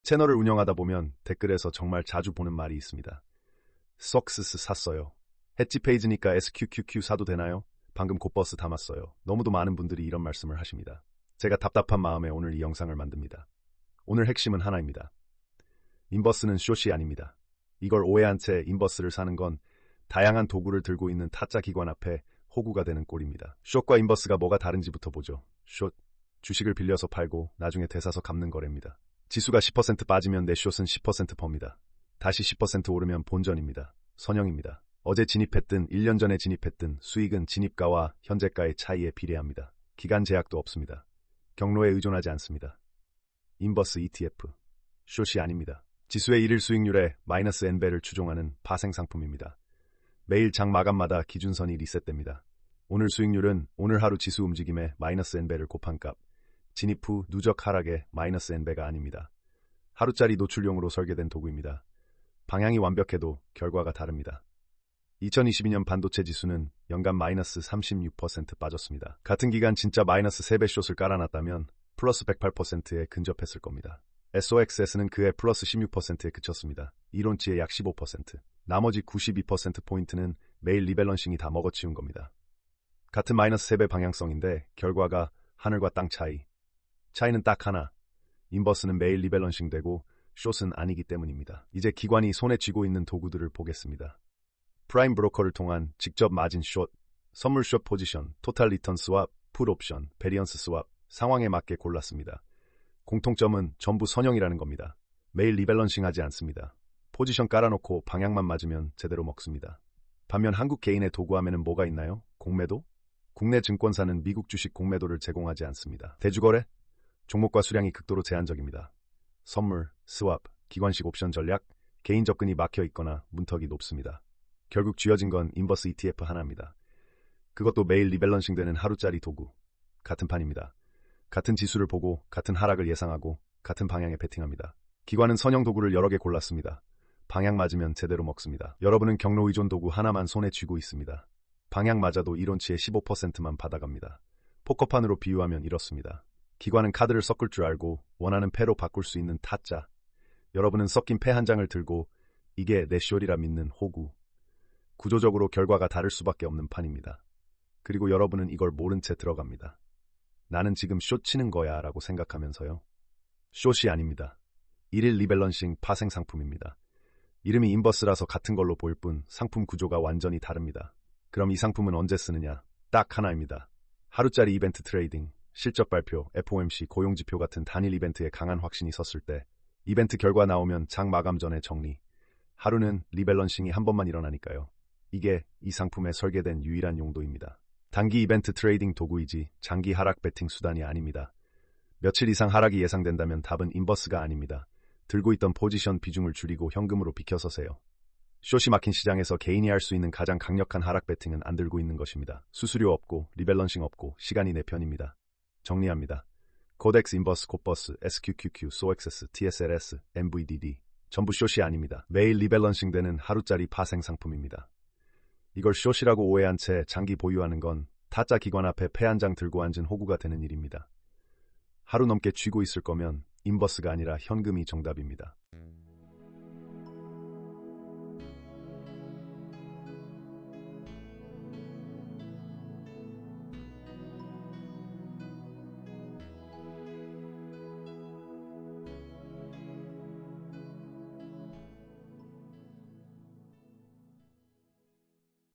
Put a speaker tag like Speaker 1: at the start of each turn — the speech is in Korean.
Speaker 1: 채널을 운영하다 보면 댓글에서 정말 자주 보는 말이 있습니다. 석스스 샀어요. 햇지 페이지니까 SQQQ 사도 되나요? 방금 곧버스 담았어요. 너무도 많은 분들이 이런 말씀을 하십니다. 제가 답답한 마음에 오늘 이 영상을 만듭니다. 오늘 핵심은 하나입니다. 인버스는 숏이 아닙니다. 이걸 오해한 채 인버스를 사는 건 다양한 도구를 들고 있는 타짜 기관 앞에 호구가 되는 꼴입니다. 숏과 인버스가 뭐가 다른지부터 보죠. 숏, 주식을 빌려서 팔고 나중에 되사서 갚는 거래입니다. 지수가 10% 빠지면 내 숏은 10% 법니다. 다시 10% 오르면 본전입니다. 선형입니다. 어제 진입했든 1년 전에 진입했든 수익은 진입가와 현재가의 차이에 비례합니다. 기간 제약도 없습니다. 경로에 의존하지 않습니다. 인버스 ETF, 숏이 아닙니다. 지수의 1일 수익률에 마이너스 N배를 추종하는 파생상품입니다. 매일 장 마감마다 기준선이 리셋됩니다. 오늘 수익률은 오늘 하루 지수 움직임에 마이너스 N배를 곱한 값, 진입 후 누적 하락의 마이너스 N배가 아닙니다. 하루짜리 노출용으로 설계된 도구입니다. 방향이 완벽해도 결과가 다릅니다. 2022년 반도체 지수는 연간 마이너스 36% 빠졌습니다. 같은 기간 진짜 마이너스 3배 숏을 깔아놨다면 플러스 108%에 근접했을 겁니다. SOXS는 그해 플러스 16%에 그쳤습니다. 이론치의 약 15%. 나머지 92%포인트는 매일 리밸런싱이 다 먹어치운 겁니다. 같은 마이너스 3배 방향성인데 결과가 하늘과 땅 차이. 차이는 딱 하나. 인버스는 매일 리밸런싱 되고 숏은 아니기 때문입니다. 이제 기관이 손에 쥐고 있는 도구들을 보겠습니다. 프라임 브로커를 통한 직접 마진 숏, 선물 숏 포지션, 토탈 리턴 스왑, 풋 옵션, 베리언스 스왑, 상황에 맞게 골랐습니다. 공통점은 전부 선형이라는 겁니다. 매일 리밸런싱 하지 않습니다. 포지션 깔아놓고 방향만 맞으면 제대로 먹습니다. 반면 한국 개인의 도구함에는 뭐가 있나요? 공매도? 국내 증권사는 미국 주식 공매도를 제공하지 않습니다. 대주거래? 종목과 수량이 극도로 제한적입니다. 선물, 스왑, 기관식 옵션 전략, 개인 접근이 막혀 있거나 문턱이 높습니다. 결국 쥐어진 건 인버스 ETF 하나입니다. 그것도 매일 리밸런싱 되는 하루짜리 도구. 같은 판입니다. 같은 지수를 보고 같은 하락을 예상하고 같은 방향에 베팅합니다. 기관은 선형 도구를 여러 개 골랐습니다. 방향 맞으면 제대로 먹습니다. 여러분은 경로 의존 도구 하나만 손에 쥐고 있습니다. 방향 맞아도 이론치의 15%만 받아갑니다. 포커판으로 비유하면 이렇습니다. 기관은 카드를 섞을 줄 알고 원하는 패로 바꿀 수 있는 타짜. 여러분은 섞인 패 한 장을 들고 이게 내 숏이라 믿는 호구. 구조적으로 결과가 다를 수밖에 없는 판입니다. 그리고 여러분은 이걸 모른 채 들어갑니다. 나는 지금 숏 치는 거야 라고 생각하면서요. 숏이 아닙니다. 1일 리밸런싱 파생 상품입니다. 이름이 인버스라서 같은 걸로 보일 뿐 상품 구조가 완전히 다릅니다. 그럼 이 상품은 언제 쓰느냐? 딱 하나입니다. 하루짜리 이벤트 트레이딩, 실적 발표, FOMC, 고용지표 같은 단일 이벤트에 강한 확신이 섰을 때 이벤트 결과 나오면 장 마감 전에 정리. 하루는 리밸런싱이 한 번만 일어나니까요. 이게 이 상품에 설계된 유일한 용도입니다. 단기 이벤트 트레이딩 도구이지 장기 하락 베팅 수단이 아닙니다. 며칠 이상 하락이 예상된다면 답은 인버스가 아닙니다. 들고 있던 포지션 비중을 줄이고 현금으로 비켜서세요. 숏이 막힌 시장에서 개인이 할 수 있는 가장 강력한 하락 베팅은 안 들고 있는 것입니다. 수수료 없고 리밸런싱 없고 시간이 내 편입니다. 정리합니다. 코덱스, 인버스, 곧버스, SQQQ, SOXS, TSLS, MVDD 전부 숏이 아닙니다. 매일 리밸런싱 되는 하루짜리 파생 상품입니다. 이걸 숏이라고 오해한 채 장기 보유하는 건 타짜 기관 앞에 패 한 장 들고 앉은 호구가 되는 일입니다. 하루 넘게 쥐고 있을 거면 인버스가 아니라 현금이 정답입니다.